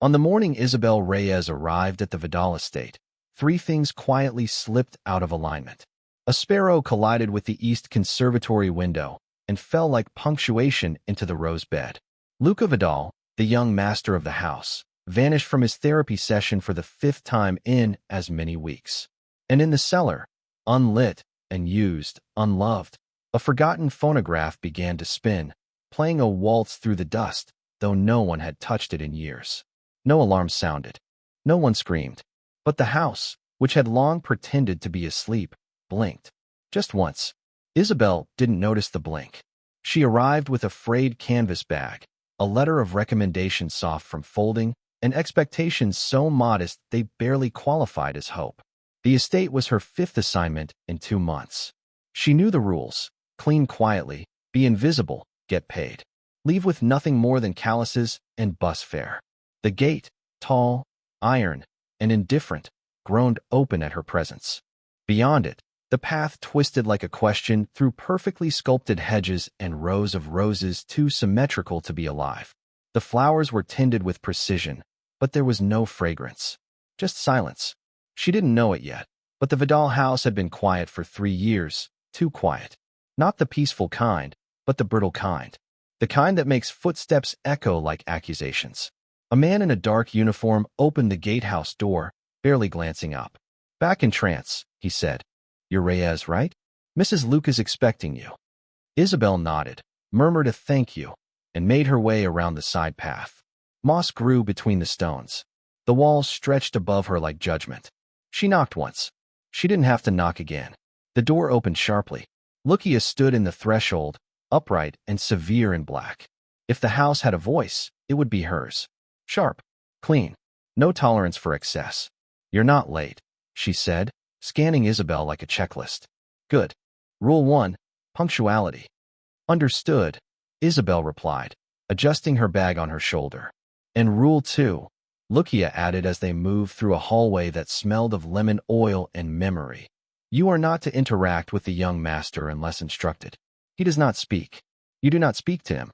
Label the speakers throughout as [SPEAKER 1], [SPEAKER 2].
[SPEAKER 1] On the morning Isabel Reyes arrived at the Vidal estate, three things quietly slipped out of alignment. A sparrow collided with the east conservatory window and fell like punctuation into the rose bed. Luca Vidal, the young master of the house, vanished from his therapy session for the fifth time in as many weeks. And in the cellar, unlit and used, unloved, a forgotten phonograph began to spin, playing a waltz through the dust, though no one had touched it in years. No alarm sounded. No one screamed. But the house, which had long pretended to be asleep, blinked. Just once. Isabelle didn't notice the blink. She arrived with a frayed canvas bag, a letter of recommendation soft from folding, and expectations so modest they barely qualified as hope. The estate was her fifth assignment in 2 months. She knew the rules: clean quietly, be invisible, get paid. Leave with nothing more than calluses and bus fare. The gate, tall, iron, and indifferent, groaned open at her presence. Beyond it, the path twisted like a question through perfectly sculpted hedges and rows of roses too symmetrical to be alive. The flowers were tended with precision, but there was no fragrance. Just silence. She didn't know it yet, but the Vidal house had been quiet for 3 years, too quiet. Not the peaceful kind, but the brittle kind. The kind that makes footsteps echo like accusations. A man in a dark uniform opened the gatehouse door, barely glancing up. "Back in trance," he said. "You're Reyes, right? Mrs. Luca's expecting you." Isabelle nodded, murmured a thank you, and made her way around the side path. Moss grew between the stones. The walls stretched above her like judgment. She knocked once. She didn't have to knock again. The door opened sharply. Lucia stood in the threshold, upright and severe in black. If the house had a voice, it would be hers. Sharp, clean, no tolerance for excess. "You're not late," she said, scanning Isabelle like a checklist. "Good. Rule 1, punctuality." "Understood," Isabelle replied, adjusting her bag on her shoulder. "And Rule 2, Lucia added as they moved through a hallway that smelled of lemon oil and memory. "You are not to interact with the young master unless instructed. He does not speak. You do not speak to him."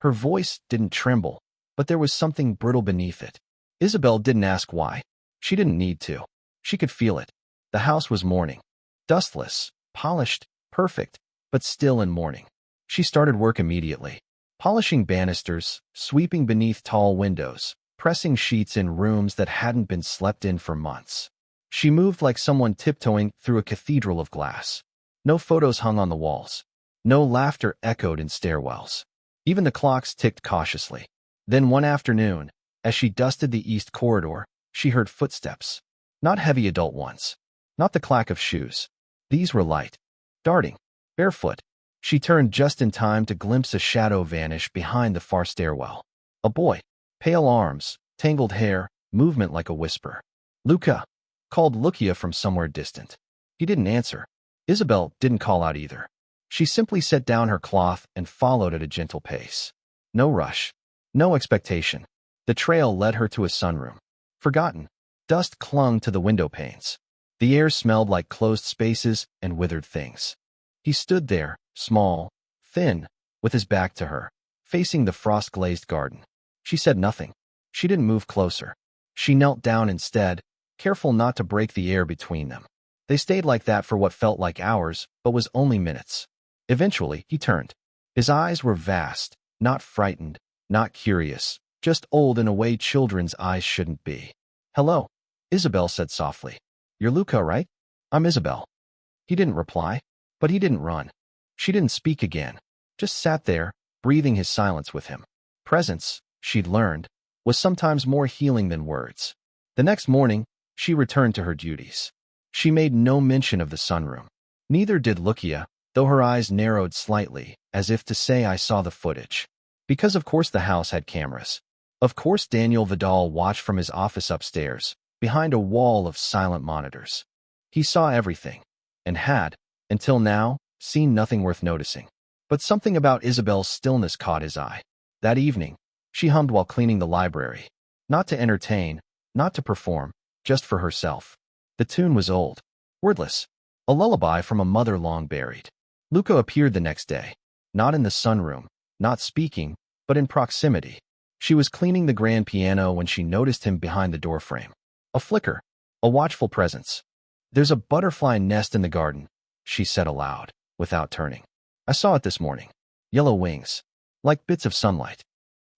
[SPEAKER 1] Her voice didn't tremble, but there was something brittle beneath it. Isabelle didn't ask why. She didn't need to. She could feel it. The house was mourning. Dustless, polished, perfect, but still in mourning. She started work immediately. Polishing banisters, sweeping beneath tall windows, pressing sheets in rooms that hadn't been slept in for months. She moved like someone tiptoeing through a cathedral of glass. No photos hung on the walls. No laughter echoed in stairwells. Even the clocks ticked cautiously. Then one afternoon, as she dusted the east corridor, she heard footsteps. Not heavy adult ones. Not the clack of shoes. These were light. Darting. Barefoot. She turned just in time to glimpse a shadow vanish behind the far stairwell. A boy. Pale arms, tangled hair, movement like a whisper. "Luca," called Lucia from somewhere distant. He didn't answer. Isabelle didn't call out either. She simply set down her cloth and followed at a gentle pace. No rush. No expectation. The trail led her to a sunroom. Forgotten. Dust clung to the window panes. The air smelled like closed spaces and withered things. He stood there, small, thin, with his back to her, facing the frost-glazed garden. She said nothing. She didn't move closer. She knelt down instead, careful not to break the air between them. They stayed like that for what felt like hours, but was only minutes. Eventually, he turned. His eyes were vast, not frightened, not curious, just old in a way children's eyes shouldn't be. "Hello," Isabelle said softly. "You're Luca, right?" "I'm Isabelle." He didn't reply, but he didn't run. She didn't speak again, just sat there, breathing his silence with him. Presence, she'd learned, was sometimes more healing than words. The next morning, she returned to her duties. She made no mention of the sunroom. Neither did Lucia, though her eyes narrowed slightly, as if to say, "I saw the footage." Because of course the house had cameras. Of course Daniel Vidal watched from his office upstairs, behind a wall of silent monitors. He saw everything, and had, until now, seen nothing worth noticing. But something about Isabelle's stillness caught his eye. That evening, she hummed while cleaning the library. Not to entertain, not to perform, just for herself. The tune was old, wordless, a lullaby from a mother long buried. Luca appeared the next day, not in the sunroom, not speaking, but in proximity. She was cleaning the grand piano when she noticed him behind the doorframe. A flicker, a watchful presence. "There's a butterfly nest in the garden," she said aloud, without turning. "I saw it this morning. Yellow wings, like bits of sunlight."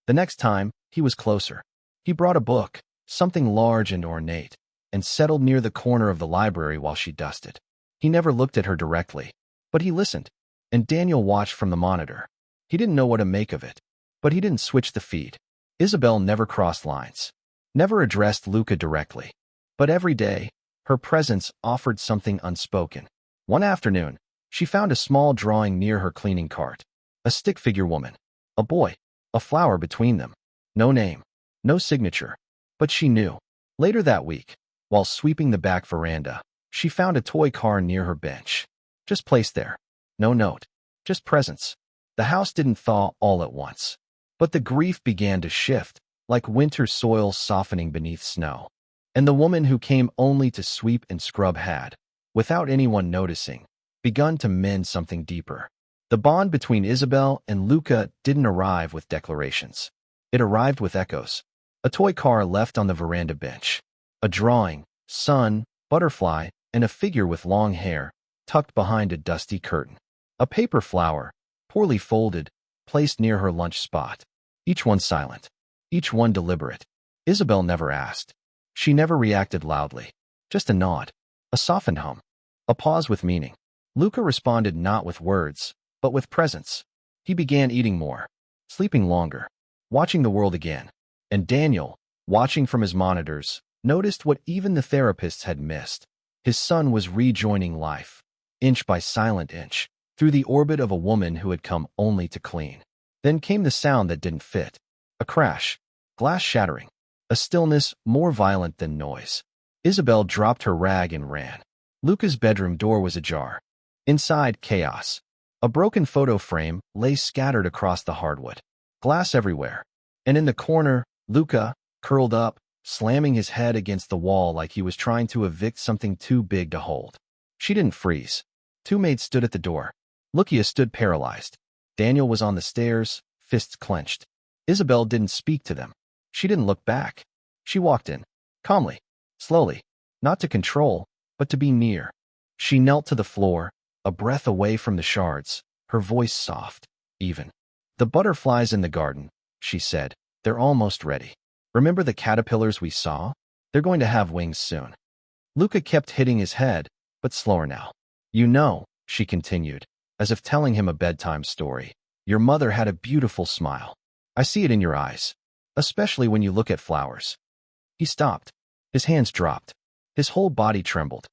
[SPEAKER 1] The next time, he was closer. He brought a book, something large and ornate, and settled near the corner of the library while she dusted. He never looked at her directly, but he listened, and Daniel watched from the monitor. He didn't know what to make of it, but he didn't switch the feed. Isabelle never crossed lines, never addressed Luca directly, but every day, her presence offered something unspoken. One afternoon, she found a small drawing near her cleaning cart. A stick figure woman, a boy, a flower between them. No name, no signature, but she knew. Later that week, while sweeping the back veranda, she found a toy car near her bench. Just placed there. No note, just presence. The house didn't thaw all at once, but the grief began to shift, like winter soil softening beneath snow. And the woman who came only to sweep and scrub had, without anyone noticing, begun to mend something deeper. The bond between Isabelle and Luca didn't arrive with declarations. It arrived with echoes. A toy car left on the veranda bench. A drawing, sun, butterfly, and a figure with long hair, tucked behind a dusty curtain. A paper flower, poorly folded, placed near her lunch spot. Each one silent. Each one deliberate. Isabelle never asked. She never reacted loudly. Just a nod. A softened hum. A pause with meaning. Luca responded not with words, but with presence. He began eating more, sleeping longer, watching the world again. And Daniel, watching from his monitors, noticed what even the therapists had missed. His son was rejoining life, inch by silent inch, through the orbit of a woman who had come only to clean. Then came the sound that didn't fit. A crash, glass shattering, a stillness more violent than noise. Isabelle dropped her rag and ran. Luca's bedroom door was ajar. Inside, chaos. A broken photo frame lay scattered across the hardwood. Glass everywhere. And in the corner, Luca, curled up, slamming his head against the wall like he was trying to evict something too big to hold. She didn't freeze. Two maids stood at the door. Lucia stood paralyzed. Daniel was on the stairs, fists clenched. Isabelle didn't speak to them. She didn't look back. She walked in, calmly, slowly, not to control, but to be near. She knelt to the floor, a breath away from the shards, her voice soft, even. "The butterflies in the garden," she said. "They're almost ready. Remember the caterpillars we saw? They're going to have wings soon." Luca kept hitting his head, but slower now. "You know," she continued, as if telling him a bedtime story, "your mother had a beautiful smile. I see it in your eyes, especially when you look at flowers." He stopped. His hands dropped. His whole body trembled.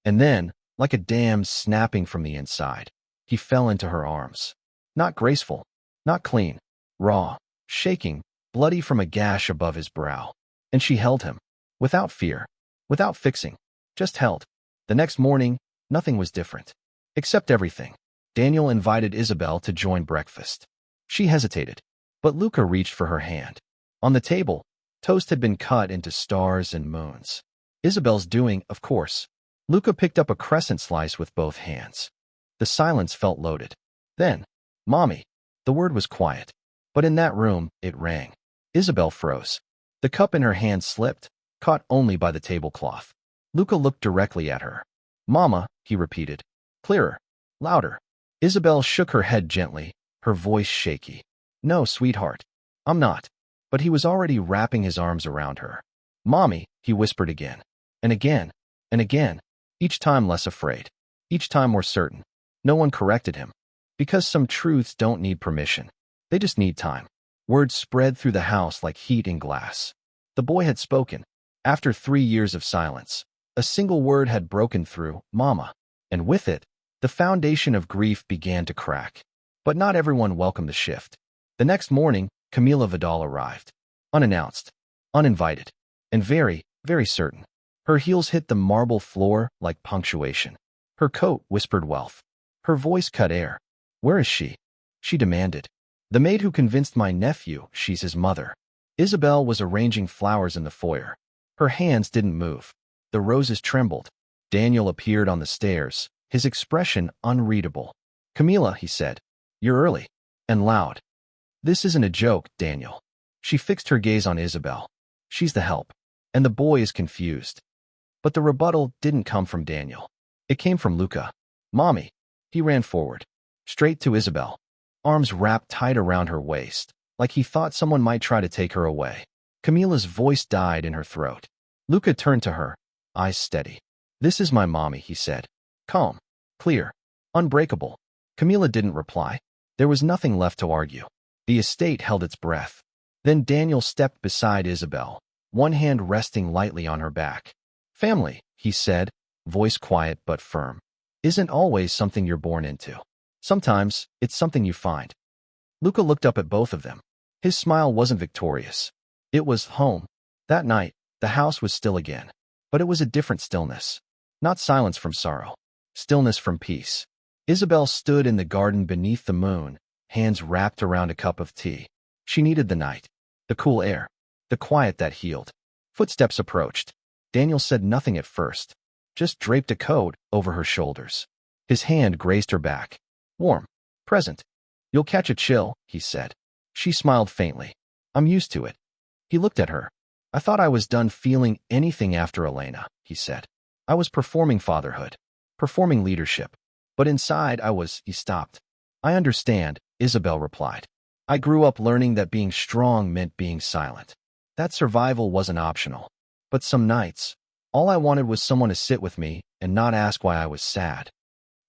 [SPEAKER 1] And then, like a dam snapping from the inside, he fell into her arms. Not graceful, not clean, raw, shaking, bloody from a gash above his brow. And she held him, without fear, without fixing, just held. The next morning, nothing was different. Except everything. Daniel invited Isabelle to join breakfast. She hesitated, but Luca reached for her hand. On the table, toast had been cut into stars and moons. Isabelle's doing, of course. Luca picked up a crescent slice with both hands. The silence felt loaded. Then, "Mommy." The word was quiet, but in that room, it rang. Isabelle froze. The cup in her hand slipped, caught only by the tablecloth. Luca looked directly at her. "Mama," he repeated. Clearer, louder. Isabelle shook her head gently, her voice shaky. "No, sweetheart. I'm not." But he was already wrapping his arms around her. "Mommy," he whispered again, and again, and again, each time less afraid, each time more certain. No one corrected him, because some truths don't need permission. They just need time. Words spread through the house like heat in glass. The boy had spoken. After 3 years of silence, a single word had broken through, "Mama," and with it, the foundation of grief began to crack. But not everyone welcomed the shift. The next morning, Camilla Vidal arrived. Unannounced, uninvited, and very, very certain. Her heels hit the marble floor like punctuation. Her coat whispered wealth. Her voice cut air. "Where is she?" she demanded. "The maid who convinced my nephew she's his mother." Isabelle was arranging flowers in the foyer. Her hands didn't move. The roses trembled. Daniel appeared on the stairs, his expression unreadable. "Camilla," he said, "you're early." And loud. "This isn't a joke, Daniel." She fixed her gaze on Isabelle. She's the help. And the boy is confused. But the rebuttal didn't come from Daniel. It came from Luca. Mommy. He ran forward, straight to Isabelle, arms wrapped tight around her waist, like he thought someone might try to take her away. Camilla's voice died in her throat. Luca turned to her, eyes steady. This is my mommy, he said. Calm, clear, unbreakable. Camilla didn't reply. There was nothing left to argue. The estate held its breath. Then Daniel stepped beside Isabelle, one hand resting lightly on her back. Family, he said, voice quiet but firm, isn't always something you're born into. Sometimes, it's something you find. Luca looked up at both of them. His smile wasn't victorious. It was home. That night, the house was still again. But it was a different stillness. Not silence from sorrow. Stillness from peace. Isabelle stood in the garden beneath the moon, hands wrapped around a cup of tea. She needed the night, the cool air, the quiet that healed. Footsteps approached. Daniel said nothing at first, just draped a coat over her shoulders. His hand grazed her back. Warm. Present. You'll catch a chill, he said. She smiled faintly. I'm used to it. He looked at her. I thought I was done feeling anything after Elena, he said. I was performing fatherhood, performing leadership. But inside he stopped. I understand, Isabelle replied. I grew up learning that being strong meant being silent. That survival wasn't optional. But some nights, all I wanted was someone to sit with me and not ask why I was sad.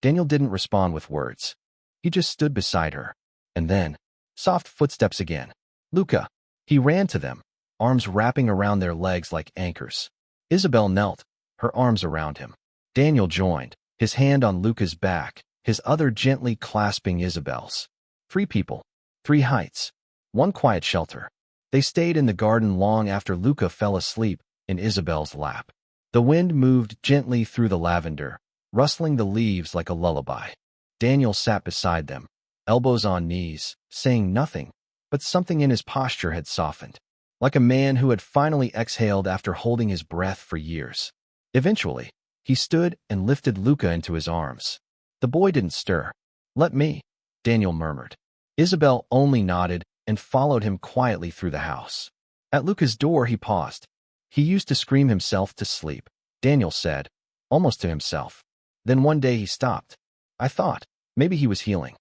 [SPEAKER 1] Daniel didn't respond with words. He just stood beside her. And then, soft footsteps again. Luca. He ran to them, arms wrapping around their legs like anchors. Isabelle knelt, her arms around him. Daniel joined, his hand on Luca's back, his other gently clasping Isabelle's. 3 people, 3 heights, 1 quiet shelter. They stayed in the garden long after Luca fell asleep in Isabelle's lap. The wind moved gently through the lavender, rustling the leaves like a lullaby. Daniel sat beside them, elbows on knees, saying nothing, but something in his posture had softened, like a man who had finally exhaled after holding his breath for years. Eventually, he stood and lifted Luca into his arms. The boy didn't stir. Let me, Daniel murmured. Isabelle only nodded and followed him quietly through the house. At Luca's door he paused. He used to scream himself to sleep, Daniel said, almost to himself. Then one day he stopped. I thought, maybe he was healing.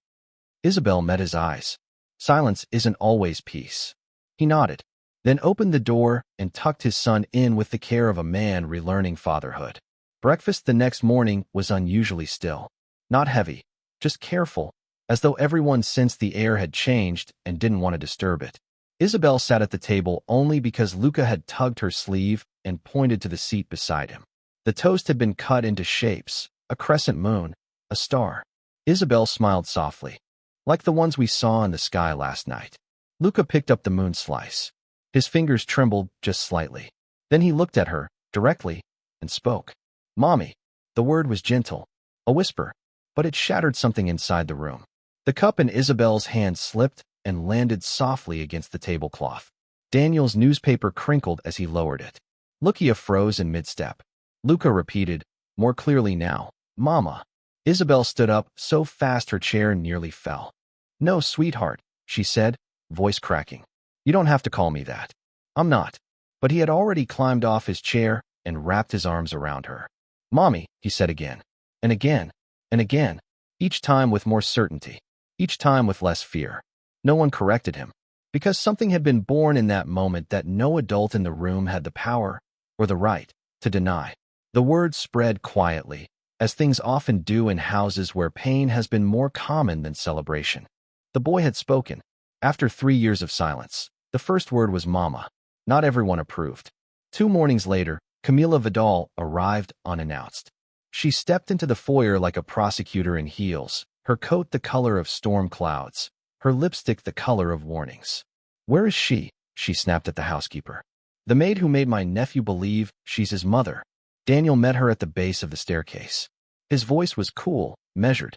[SPEAKER 1] Isabelle met his eyes. Silence isn't always peace. He nodded, then opened the door and tucked his son in with the care of a man relearning fatherhood. Breakfast the next morning was unusually still. Not heavy, just careful, as though everyone sensed the air had changed and didn't want to disturb it. Isabelle sat at the table only because Luca had tugged her sleeve and pointed to the seat beside him. The toast had been cut into shapes, a crescent moon, a star. Isabelle smiled softly, like the ones we saw in the sky last night. Luca picked up the moon slice. His fingers trembled just slightly. Then he looked at her, directly, and spoke. Mommy. The word was gentle, a whisper, but it shattered something inside the room. The cup in Isabelle's hand slipped and landed softly against the tablecloth. Daniel's newspaper crinkled as he lowered it. Lucia froze in mid-step. Luca repeated, more clearly now, Mama. Isabelle stood up so fast her chair nearly fell. No, sweetheart, she said, voice cracking. You don't have to call me that. I'm not. But he had already climbed off his chair and wrapped his arms around her. Mommy, he said again, and again, and again, each time with more certainty, each time with less fear. No one corrected him, because something had been born in that moment that no adult in the room had the power or the right to deny. The words spread quietly, as things often do in houses where pain has been more common than celebration. The boy had spoken. After 3 years of silence, the first word was Mama. Not everyone approved. 2 mornings later, Camilla Vidal arrived unannounced. She stepped into the foyer like a prosecutor in heels, her coat the color of storm clouds, her lipstick the color of warnings. Where is she? She snapped at the housekeeper. The maid who made my nephew believe she's his mother. Daniel met her at the base of the staircase. His voice was cool, measured.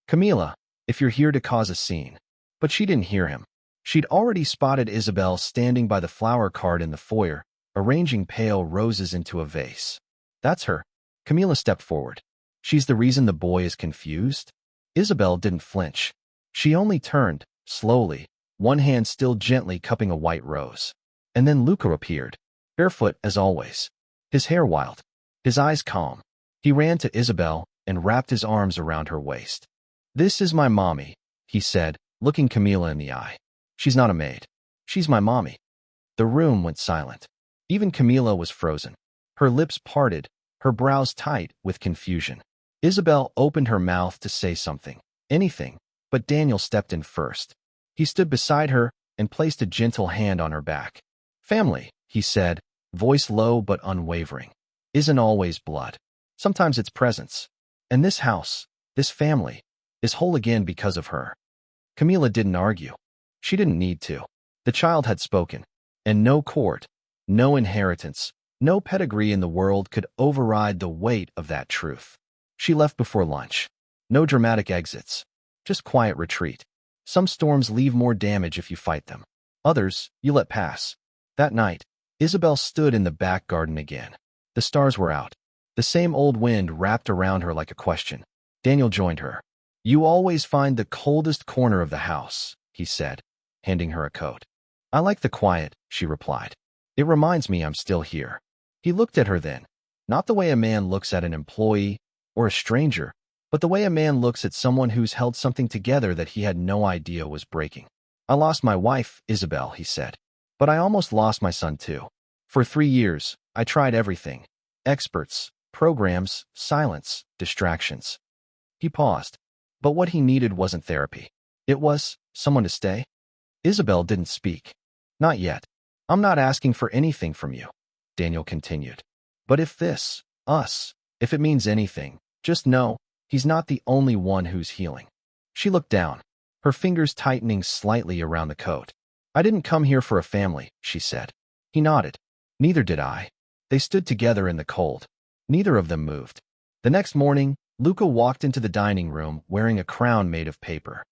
[SPEAKER 1] Camilla, if you're here to cause a scene. But she didn't hear him. She'd already spotted Isabelle standing by the flower cart in the foyer, arranging pale roses into a vase. That's her. Camilla stepped forward. She's the reason the boy is confused? Isabelle didn't flinch. She only turned, slowly, one hand still gently cupping a white rose. And then Luca appeared, barefoot as always, his hair wild, his eyes calm. He ran to Isabelle and wrapped his arms around her waist. "This is my mommy," he said, looking Camilla in the eye. "She's not a maid. She's my mommy." The room went silent. Even Camilla was frozen. Her lips parted, her brows tight with confusion. Isabelle opened her mouth to say something, anything, but Daniel stepped in first. He stood beside her and placed a gentle hand on her back. "Family," he said, voice low but unwavering, "isn't always blood. Sometimes it's presence. And this house, this family, is whole again because of her." Camilla didn't argue. She didn't need to. The child had spoken, and no court, no inheritance, no pedigree in the world could override the weight of that truth. She left before lunch. No dramatic exits, just quiet retreat. Some storms leave more damage if you fight them. Others, you let pass. That night, Isabelle stood in the back garden again. The stars were out. The same old wind wrapped around her like a question. Daniel joined her. "You always find the coldest corner of the house," he said, handing her a coat. "I like the quiet," she replied. "It reminds me I'm still here." He looked at her then, not the way a man looks at an employee or a stranger, but the way a man looks at someone who's held something together that he had no idea was breaking. "I lost my wife, Isabelle," he said, "but I almost lost my son too. For 3 years, I tried everything. Experts, programs, silence, distractions." He paused. But what he needed wasn't therapy. It was someone to stay. Isabelle didn't speak. "Not yet. I'm not asking for anything from you," Daniel continued. "But if if it means anything, just know he's not the only one who's healing." She looked down, her fingers tightening slightly around the coat. "I didn't come here for a family," she said. He nodded. "Neither did I." They stood together in the cold. Neither of them moved. The next morning, Luca walked into the dining room wearing a crown made of paper.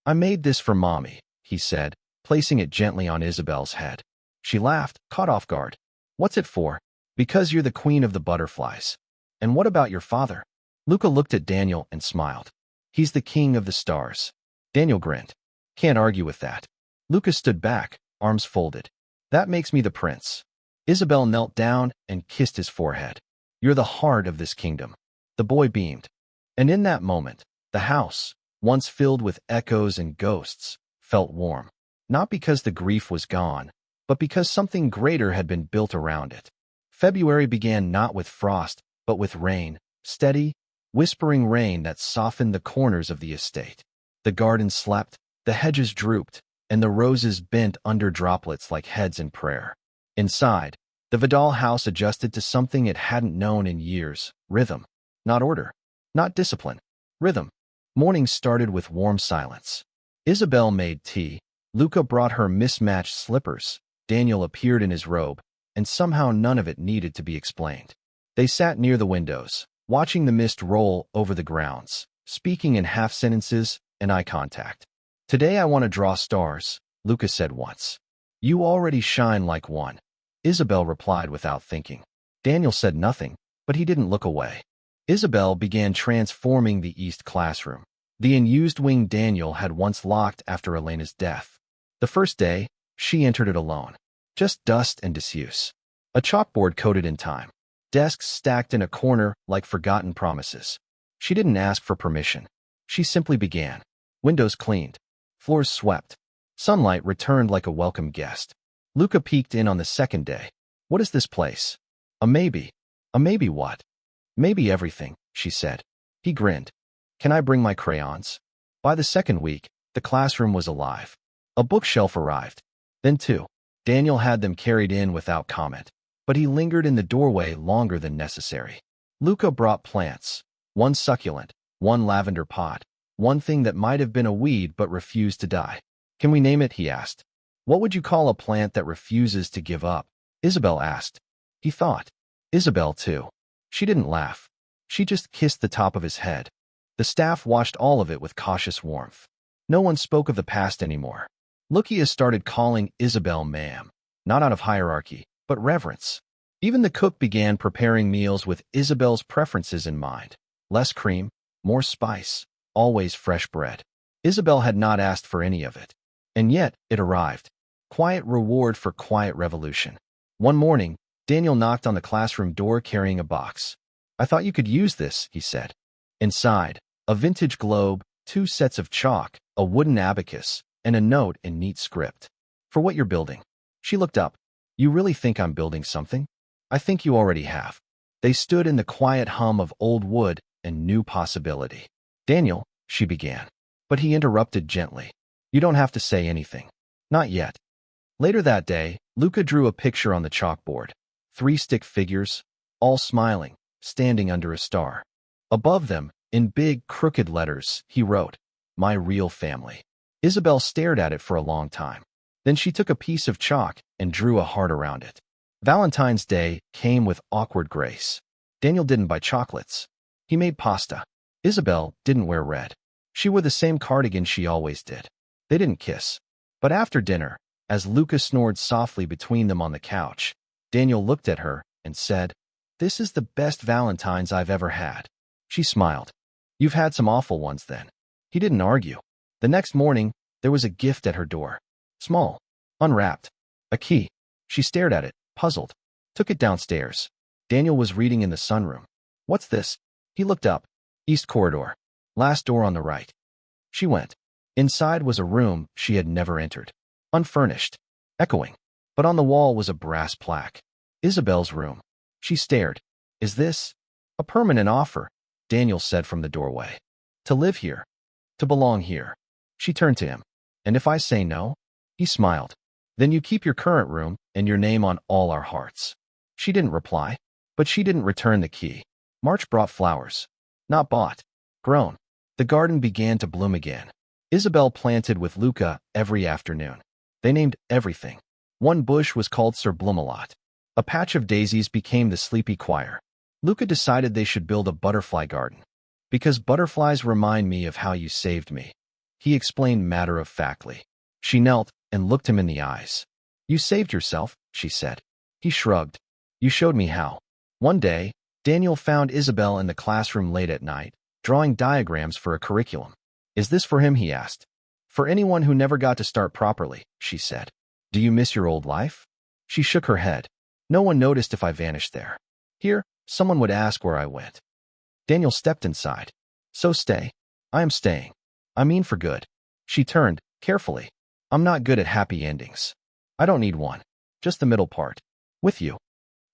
[SPEAKER 1] "I made this for Mommy," he said, placing it gently on Isabelle's head. She laughed, caught off guard. "What's it for?" "Because you're the queen of the butterflies." "And what about your father?" Luca looked at Daniel and smiled. "He's the king of the stars." Daniel grinned. "Can't argue with that." Luca stood back, arms folded. "That makes me the prince." Isabelle knelt down and kissed his forehead. "You're the heart of this kingdom." The boy beamed. And in that moment, the house, once filled with echoes and ghosts, felt warm. Not because the grief was gone, but because something greater had been built around it. February began not with frost, but with rain, steady, whispering rain that softened the corners of the estate. The garden slept, the hedges drooped, and the roses bent under droplets like heads in prayer. Inside, the Vidal house adjusted to something it hadn't known in years: rhythm. Not order. Not discipline. Rhythm. Mornings started with warm silence. Isabelle made tea. Luca brought her mismatched slippers. Daniel appeared in his robe, and somehow none of it needed to be explained. They sat near the windows, watching the mist roll over the grounds, speaking in half sentences and eye contact. "Today I want to draw stars," Luca said once. "You already shine like one," Isabelle replied without thinking. Daniel said nothing, but he didn't look away. Isabelle began transforming the East classroom, the unused wing Daniel had once locked after Elena's death. The first day, she entered it alone. Just dust and disuse. A chalkboard coated in time. Desks stacked in a corner like forgotten promises. She didn't ask for permission. She simply began. Windows cleaned. Floors swept. Sunlight returned like a welcome guest. Luca peeked in on the second day. "What is this place?" "A maybe." "A maybe what?" "Maybe everything," she said. He grinned. "Can I bring my crayons?" By the second week, the classroom was alive. A bookshelf arrived. Then 2. Daniel had them carried in without comment, but he lingered in the doorway longer than necessary. Luca brought plants. One succulent, one lavender pot, one thing that might have been a weed but refused to die. "Can we name it?" he asked. "What would you call a plant that refuses to give up?" Isabelle asked. He thought. Isabelle, too. She didn't laugh. She just kissed the top of his head. The staff watched all of it with cautious warmth. No one spoke of the past anymore. Lucia started calling Isabelle ma'am, not out of hierarchy, but reverence. Even the cook began preparing meals with Isabelle's preferences in mind. Less cream, more spice, always fresh bread. Isabelle had not asked for any of it. And yet, it arrived. Quiet reward for quiet revolution. One morning, Daniel knocked on the classroom door carrying a box. "I thought you could use this," he said. Inside, a vintage globe, 2 sets of chalk, a wooden abacus, and a note in neat script. "For what you're building." She looked up. "You really think I'm building something?" "I think you already have." They stood in the quiet hum of old wood and new possibility. "Daniel," she began. But he interrupted gently. "You don't have to say anything. Not yet." Later that day, Luca drew a picture on the chalkboard. 3 stick figures, all smiling, standing under a star. Above them, in big, crooked letters, he wrote, "My real family." Isabelle stared at it for a long time. Then she took a piece of chalk and drew a heart around it. Valentine's Day came with awkward grace. Daniel didn't buy chocolates. He made pasta. Isabelle didn't wear red. She wore the same cardigan she always did. They didn't kiss. But after dinner, as Luca snored softly between them on the couch, Daniel looked at her and said, "This is the best Valentine's I've ever had." She smiled. "You've had some awful ones then." He didn't argue. The next morning, there was a gift at her door. Small, unwrapped, a key. She stared at it, puzzled, took it downstairs. Daniel was reading in the sunroom. "What's this?" He looked up. "East corridor. Last door on the right." She went. Inside was a room she had never entered. Unfurnished, echoing. But on the wall was a brass plaque. Isabelle's room. She stared. "Is this?" "A permanent offer," Daniel said from the doorway. "To live here. To belong here." She turned to him. "And if I say no?" He smiled. "Then you keep your current room and your name on all our hearts." She didn't reply, but she didn't return the key. March brought flowers. Not bought. Grown. The garden began to bloom again. Isabelle planted with Luca every afternoon. They named everything. One bush was called Sir Bloomalot. A patch of daisies became the Sleepy Choir. Luca decided they should build a butterfly garden. "Because butterflies remind me of how you saved me," he explained matter-of-factly. She knelt and looked him in the eyes. "You saved yourself," she said. He shrugged. "You showed me how." One day, Daniel found Isabelle in the classroom late at night, drawing diagrams for a curriculum. "Is this for him?" he asked. "For anyone who never got to start properly," she said. "Do you miss your old life?" She shook her head. "No one noticed if I vanished there. Here, someone would ask where I went." Daniel stepped inside. "So stay." "I am staying. I mean for good." She turned, carefully. "I'm not good at happy endings. I don't need one. Just the middle part. With you."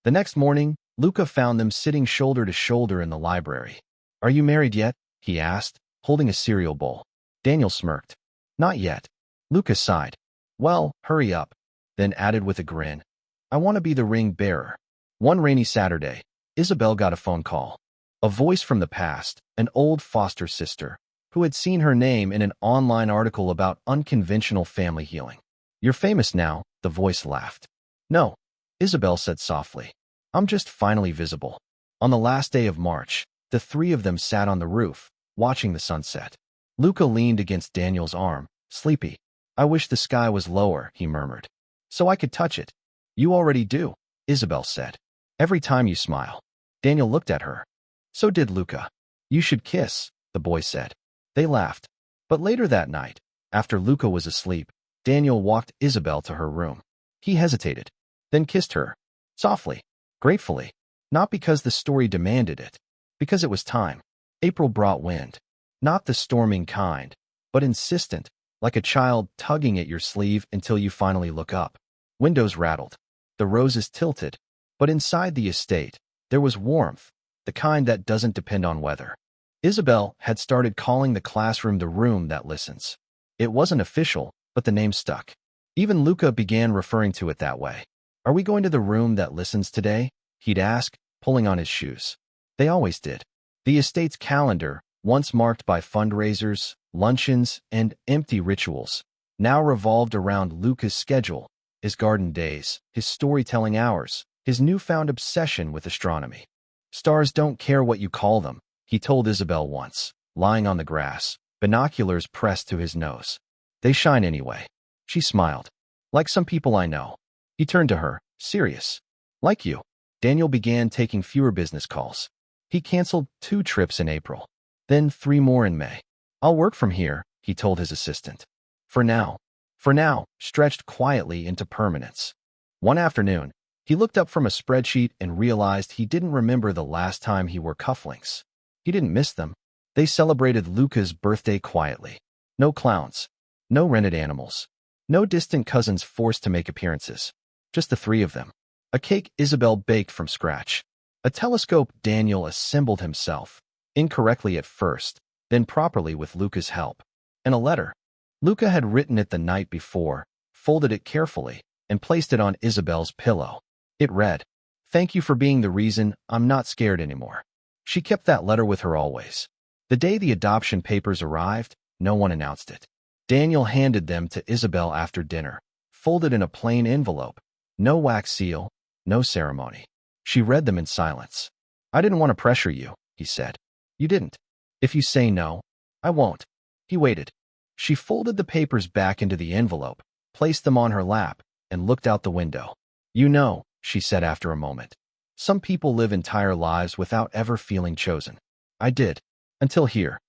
[SPEAKER 1] The next morning, Luca found them sitting shoulder to shoulder in the library. "Are you married yet?" he asked, holding a cereal bowl. Daniel smirked. "Not yet." Luca sighed. "Well, hurry up," then added with a grin, "I want to be the ring bearer." One rainy Saturday, Isabelle got a phone call. A voice from the past, an old foster sister, who had seen her name in an online article about unconventional family healing. "You're famous now," the voice laughed. "No," Isabelle said softly. "I'm just finally visible." On the last day of March, the 3 of them sat on the roof, watching the sunset. Luca leaned against Daniel's arm, sleepy. "I wish the sky was lower," he murmured. "So I could touch it." "You already do," Isabelle said. "Every time you smile." Daniel looked at her. So did Luca. "You should kiss," the boy said. They laughed. But later that night, after Luca was asleep, Daniel walked Isabelle to her room. He hesitated, then kissed her. Softly, gratefully. Not because the story demanded it. Because it was time. April brought wind. Not the storming kind, but insistent, like a child tugging at your sleeve until you finally look up. Windows rattled. The roses tilted. But inside the estate, there was warmth, the kind that doesn't depend on weather. Isabelle had started calling the classroom the room that listens. It wasn't official, but the name stuck. Even Luca began referring to it that way. "Are we going to the room that listens today?" he'd ask, pulling on his shoes. They always did. The estate's calendar, once marked by fundraisers, luncheons, and empty rituals, now revolved around Luca's schedule, his garden days, his storytelling hours, his newfound obsession with astronomy. "Stars don't care what you call them," he told Isabelle once, lying on the grass, binoculars pressed to his nose. "They shine anyway." She smiled. "Like some people I know." He turned to her, serious. "Like you." Daniel began taking fewer business calls. He canceled 2 trips in April, then 3 more in May. "I'll work from here," he told his assistant. "For now." For now, stretched quietly into permanence. One afternoon, he looked up from a spreadsheet and realized he didn't remember the last time he wore cufflinks. He didn't miss them. They celebrated Luca's birthday quietly. No clowns. No rented animals. No distant cousins forced to make appearances. Just the three of them. A cake Isabelle baked from scratch. A telescope Daniel assembled himself, incorrectly at first, then properly with Luca's help. And a letter. Luca had written it the night before, folded it carefully, and placed it on Isabelle's pillow. It read, "Thank you for being the reason I'm not scared anymore." She kept that letter with her always. The day the adoption papers arrived, no one announced it. Daniel handed them to Isabelle after dinner, folded in a plain envelope. No wax seal, no ceremony. She read them in silence. "I didn't want to pressure you," he said. "You didn't. If you say no, I won't." He waited. She folded the papers back into the envelope, placed them on her lap, and looked out the window. "You know," she said after a moment, "some people live entire lives without ever feeling chosen. I did. Until here."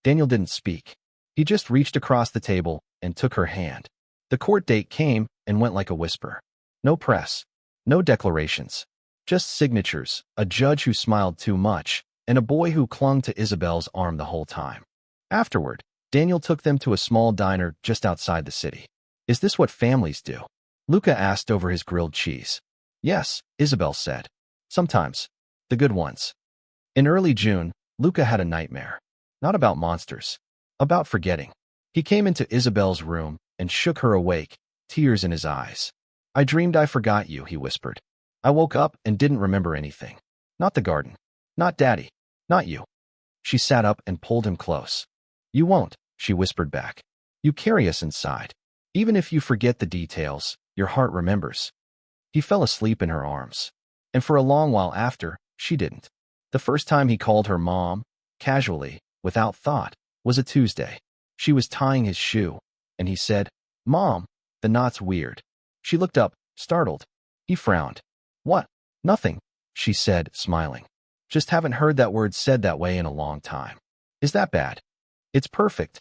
[SPEAKER 1] Daniel didn't speak. He just reached across the table and took her hand. The court date came and went like a whisper. No press. No declarations. Just signatures, a judge who smiled too much, and a boy who clung to Isabelle's arm the whole time. Afterward, Daniel took them to a small diner just outside the city. "Is this what families do?" Luca asked over his grilled cheese. "Yes," Isabelle said. "Sometimes. The good ones." In early June, Luca had a nightmare. Not about monsters. About forgetting. He came into Isabelle's room and shook her awake, tears in his eyes. "I dreamed I forgot you," he whispered. "I woke up and didn't remember anything. Not the garden. Not Daddy. Not you." She sat up and pulled him close. "You won't," she whispered back. "You carry us inside. Even if you forget the details, your heart remembers." He fell asleep in her arms. And for a long while after, she didn't. The first time he called her mom, casually, without thought, was a Tuesday. She was tying his shoe, and he said, "Mom, the knot's weird." She looked up, startled. He frowned. "What?" "Nothing," she said, smiling. "Just haven't heard that word said that way in a long time." "Is that bad?" "It's perfect."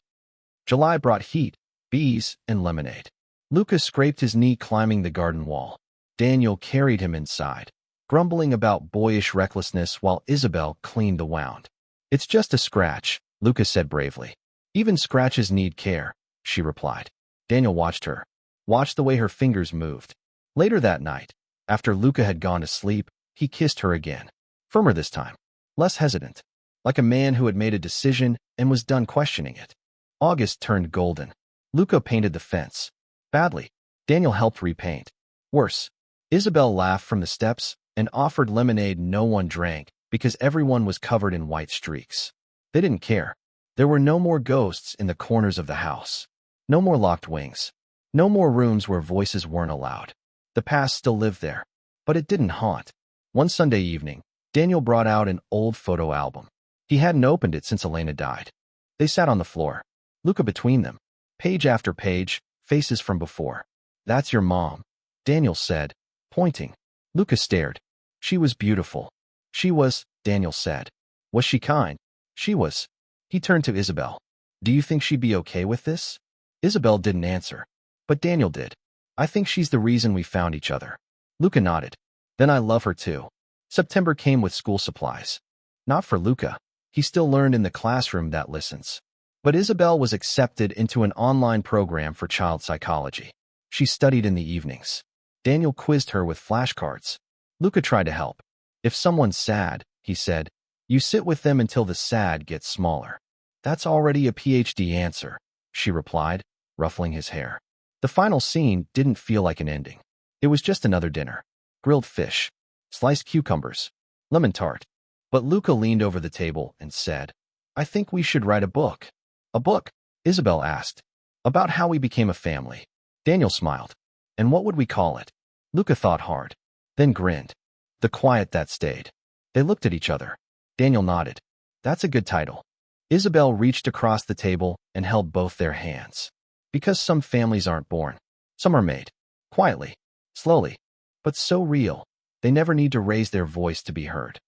[SPEAKER 1] July brought heat, bees, and lemonade. Luca scraped his knee climbing the garden wall. Daniel carried him inside, grumbling about boyish recklessness while Isabelle cleaned the wound. "It's just a scratch," Luca said bravely. "Even scratches need care," she replied. Daniel watched her. Watched the way her fingers moved. Later that night, after Luca had gone to sleep, he kissed her again. Firmer this time. Less hesitant. Like a man who had made a decision and was done questioning it. August turned golden. Luca painted the fence. Badly. Daniel helped repaint. Worse. Isabelle laughed from the steps and offered lemonade no one drank because everyone was covered in white streaks. They didn't care. There were no more ghosts in the corners of the house. No more locked wings. No more rooms where voices weren't allowed. The past still lived there, but it didn't haunt. One Sunday evening, Daniel brought out an old photo album. He hadn't opened it since Elena died. They sat on the floor, Luca between them, page after page, faces from before. "That's your mom," Daniel said, pointing. Luca stared. "She was beautiful." "She was," Daniel said. "Was she kind?" "She was." He turned to Isabelle. "Do you think she'd be okay with this?" Isabelle didn't answer, but Daniel did. "I think she's the reason we found each other." Luca nodded. "Then I love her too." September came with school supplies. Not for Luca. He still learned in the classroom that listens. But Isabelle was accepted into an online program for child psychology. She studied in the evenings. Daniel quizzed her with flashcards. Luca tried to help. "If someone's sad," he said, "you sit with them until the sad gets smaller." "That's already a PhD answer," she replied, ruffling his hair. The final scene didn't feel like an ending. It was just another dinner. Grilled fish, sliced cucumbers, lemon tart. But Luca leaned over the table and said, "I think we should write a book." "A book?" Isabelle asked. "About how we became a family." Daniel smiled. "And what would we call it?" Luca thought hard, then grinned. "The Quiet That Stayed." They looked at each other. Daniel nodded. "That's a good title." Isabelle reached across the table and held both their hands. Because some families aren't born. Some are made. Quietly. Slowly. But so real. They never need to raise their voice to be heard.